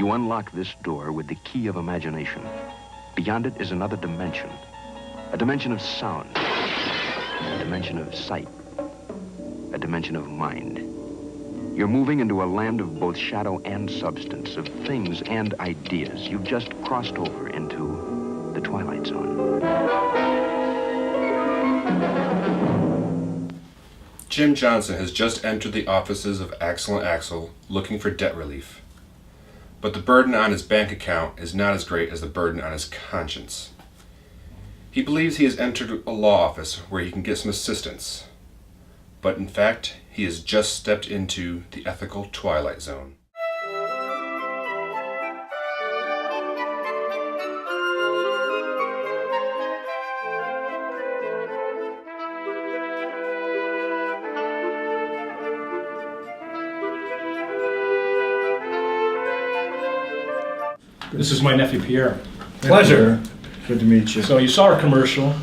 You unlock this door with the key of imagination. Beyond it is another dimension. A dimension of sound. A dimension of sight. A dimension of mind. You're moving into a land of both shadow and substance, of things and ideas. You've just crossed over into the Twilight Zone. Jim Johnson has just entered the offices of Axel & Axel looking for debt relief. But the burden on his bank account is not as great as the burden on his conscience. He believes he has entered a law office where he can get some assistance. But in fact, he has just stepped into the ethical Twilight Zone. This is my nephew Pierre. Pleasure. Good to meet you. So you saw our commercial.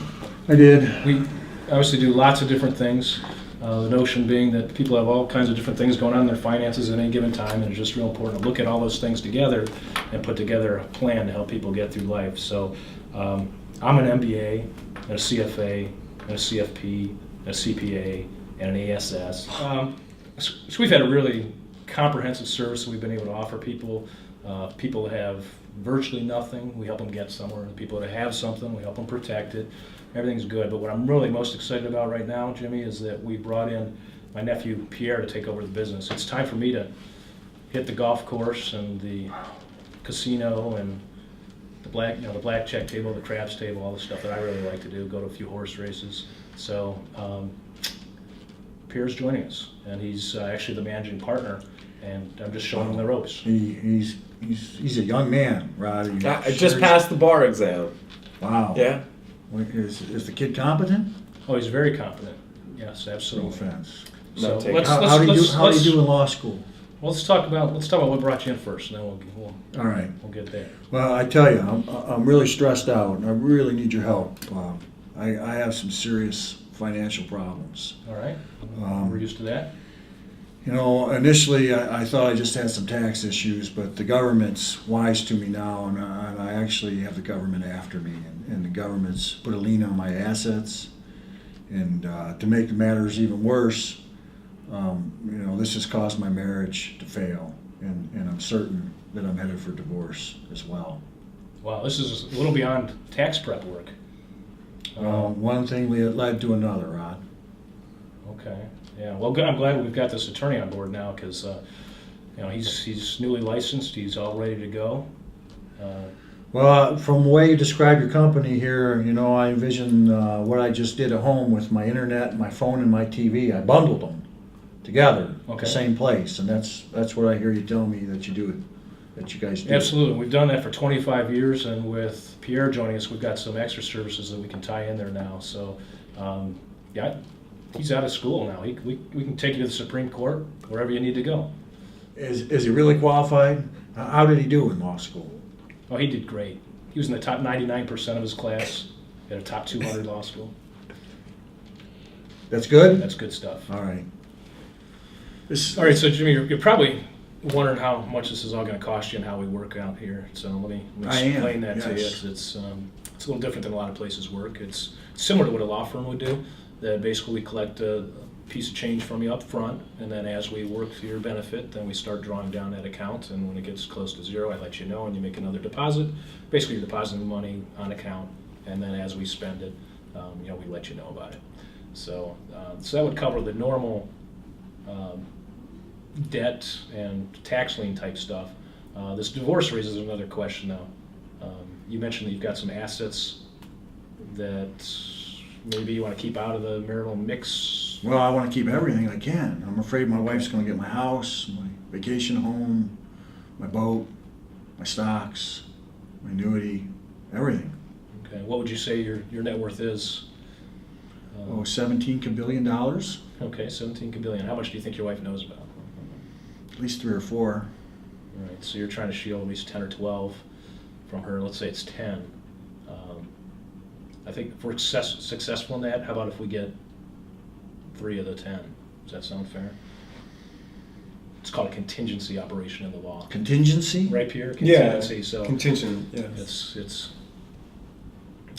I did. We obviously do lots of different things. The notion being that people have all kinds of different things going on in their finances at any given time, and it's just real important to look at all those things together and put together a plan to help people get through life. So I'm an MBA, and a CFA, and a CFP, and a CPA, and an ASS. So we've had a really comprehensive service that we've been able to offer people. People that have virtually nothing, we help them get somewhere. The people that have something, we help them protect it. Everything's good. But what I'm really most excited about right now, Jimmy, is that we brought in my nephew Pierre to take over the business. It's time for me to hit the golf course and the casino and the blackjack table, the craps table, all the stuff that I really like to do. Go to a few horse races. So Pierre's joining us, and he's actually the managing partner. And I'm just showing him the ropes. He's a young man, Rod. I just passed the bar exam. Wow. Yeah. Is the kid competent? Oh, he's very competent. Yes, No absolutely. offense. So How do you do in law school? Well, let's talk about what brought you in first, and then All right. we'll get there. Well, I tell you, I'm really stressed out, and I really need your help. I have some serious financial problems. All right, we're used to that. You know, initially I thought I just had some tax issues, but the government's wise to me now, and I actually have the government after me, and the government's put a lien on my assets. And to make matters even worse, you know, this has caused my marriage to fail, and I'm certain that I'm headed for divorce as well. Wow, this is a little beyond tax prep work. One thing led to another, Rod. Okay. Yeah. Well, good. I'm glad we've got this attorney on board now because, you know, he's newly licensed. He's all ready to go. Well, from the way you describe your company here, you know, I envision what I just did at home with my internet, my phone, and my TV. I bundled them together, Okay. the same place, and that's what I hear you tell me that you do it, that you guys do. Absolutely. We've done that for 25 years, and with Pierre joining us, we've got some extra services that we can tie in there now. So, yeah. He's out of school now. We can take you to the Supreme Court, wherever you need to go. Is he really qualified? How did he do in law school? Oh, he did great. He was in the top 99% of his class at a top 200 law school. That's good? That's good stuff. All right. All right, so Jimmy, you're probably wondering how much this is all going to cost you and how we work out here. So let me explain that to you. Yes. It's a little different than a lot of places work. It's similar to what a law firm would do. That basically we collect a piece of change from you up front, and then as we work to your benefit, then we start drawing down that account, and when it gets close to zero, I let you know, and you make another deposit. Basically, you're depositing money on account, and then as we spend it, you know, we let you know about it. So that would cover the normal debt and tax lien type stuff. This divorce raises another question, though. You mentioned that you've got some assets that maybe you want to keep out of the marital mix. Well, I want to keep everything I can. I'm afraid my wife's going to get my house, my vacation home, my boat, my stocks, my annuity, everything. Okay, what would you say your net worth is? $17 billion. Okay, 17 billion. How much do you think your wife knows about? At least 3 or 4. All right, so you're trying to shield at least 10 or 12 from her. Let's say it's 10. I think if we're successful in that, how about if we get 3 of the 10? Does that sound fair? it's called a contingency operation in the law. Contingency? Right, Pierre? Yeah. Contingency, so Contingent. Yeah.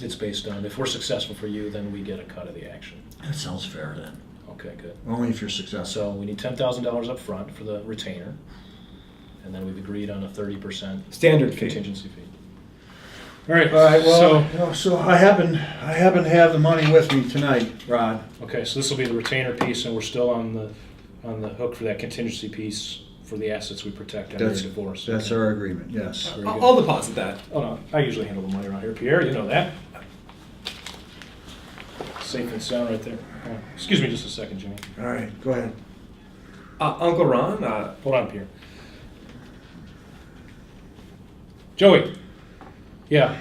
it's based on, if we're successful for you, then we get a cut of the action. That sounds fair then. Okay, good. Only if you're successful. So we need $10,000 up front for the retainer, and then we've agreed on a 30% Standard fee. contingency fee. All right, All right, well, so, you know, so I happen to have the money with me tonight, Rod. okay, so this will be the retainer piece, and we're still on the hook for that contingency piece for the assets we protect under a divorce. That's Okay. our agreement, yes. Very good. I'll deposit that. Oh, no, I usually handle the money around here. Pierre, you know that. Safe and sound right there. Excuse me just a second, Jimmy. All right, go ahead. Uncle Ron, Hold on, Pierre. Joey. Yeah.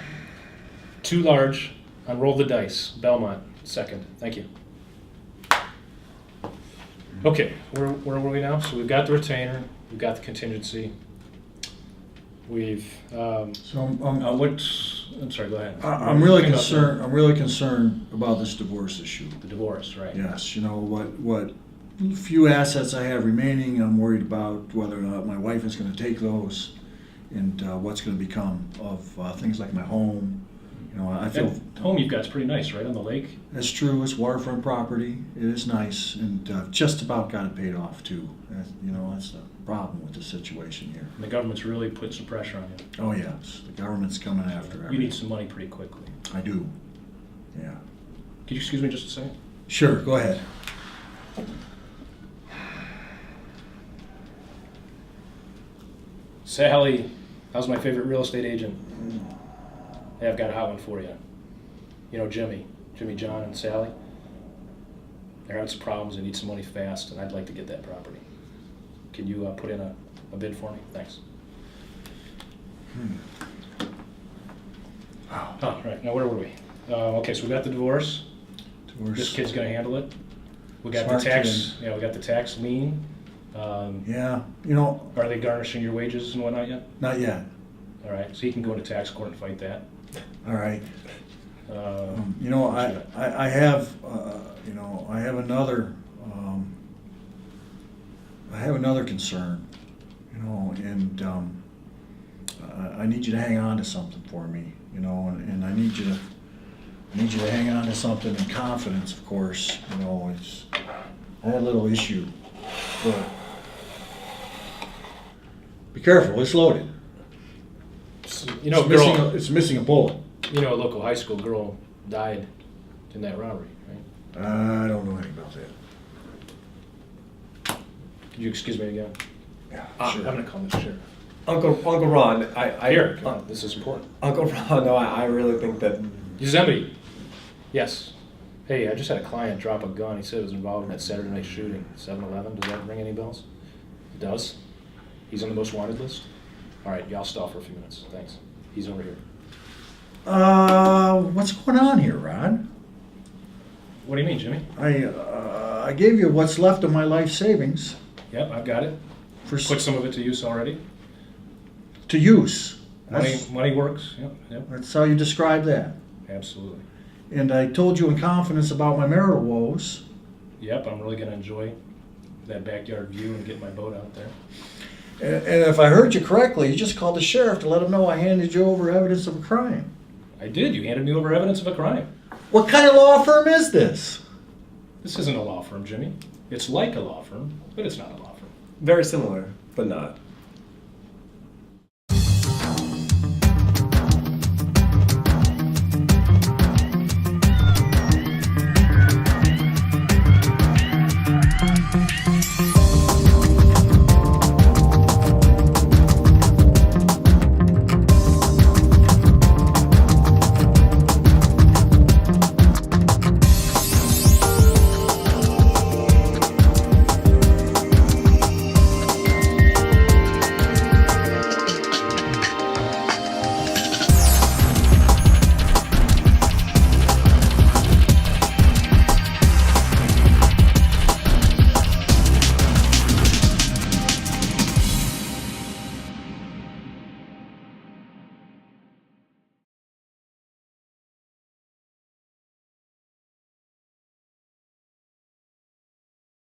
2 large on Roll the Dice. Belmont, second. Thank you. Okay, where were we now? So we've got the retainer. We've got the contingency. We've, So I'm sorry, go ahead. I'm really Think about concerned. I'm really concerned about this divorce issue. The divorce, right? Yes, you know what few assets I have remaining. I'm worried about whether or not my wife is going to take those, and what's going to become of things like my home. You know, I feel That home you've got is pretty nice, right, on the lake? that's true. It's waterfront property. It is nice, and just about got it paid off too. You know, that's the problem with the situation here. And the government's really put some pressure on you. Oh yes, the government's coming after You everything. need some money pretty quickly. I do. Yeah. Could you excuse me just a second? Sure. Go ahead. Sally, how's my favorite real estate agent? Hey, I've got a hot one for you. You know Jimmy, John, and Sally? They're having some problems, they need some money fast, and I'd like to get that property. Can you put in a bid for me? Thanks. Wow. Oh, right, now where were we? Okay, so we got the divorce. Divorce. This kid's gonna handle it. We got Smart the tax, yeah, we got the tax lien. Yeah. You know, Are they garnishing your wages and whatnot yet? not yet. All right, so he can go into tax court and fight that. All right. You know, what you I have, you know, I have another concern, you know, and I need you to hang on to something for me, you know, and I need you to hang on to something in confidence, of course, you know. I had a little issue, but be careful, it's loaded. You know, It's missing a bullet. you know, a local high school girl died in that robbery, right? I don't know anything about that. Could you excuse me again? Yeah, I'm sure. gonna call this Sheriff. Uncle Ron, Here, come on, this is important. Uncle Ron, no, I really think that. Yosemite. Yes. Hey, I just had a client drop a gun. He said it was involved in that Saturday night shooting, 7-Eleven. Does that ring any bells? It does? He's on the most wanted list? All right, y'all stall for a few minutes. Thanks. He's over here. What's going on here, Rod? What do you mean, Jimmy? I gave you what's left of my life savings Yep, I've got it. for Put some of it to use already. to use. Money works. Yep, That's how you describe that. absolutely. And I told you in confidence about my marital woes. Yep, I'm really gonna enjoy that backyard view and get my boat out there. And if I heard you correctly, you just called the sheriff to let him know I handed you over evidence of a crime. I did. You handed me over evidence of a crime. What kind of law firm is this? This isn't a law firm, Jimmy. It's like a law firm, but it's not a law firm. Very similar, but not.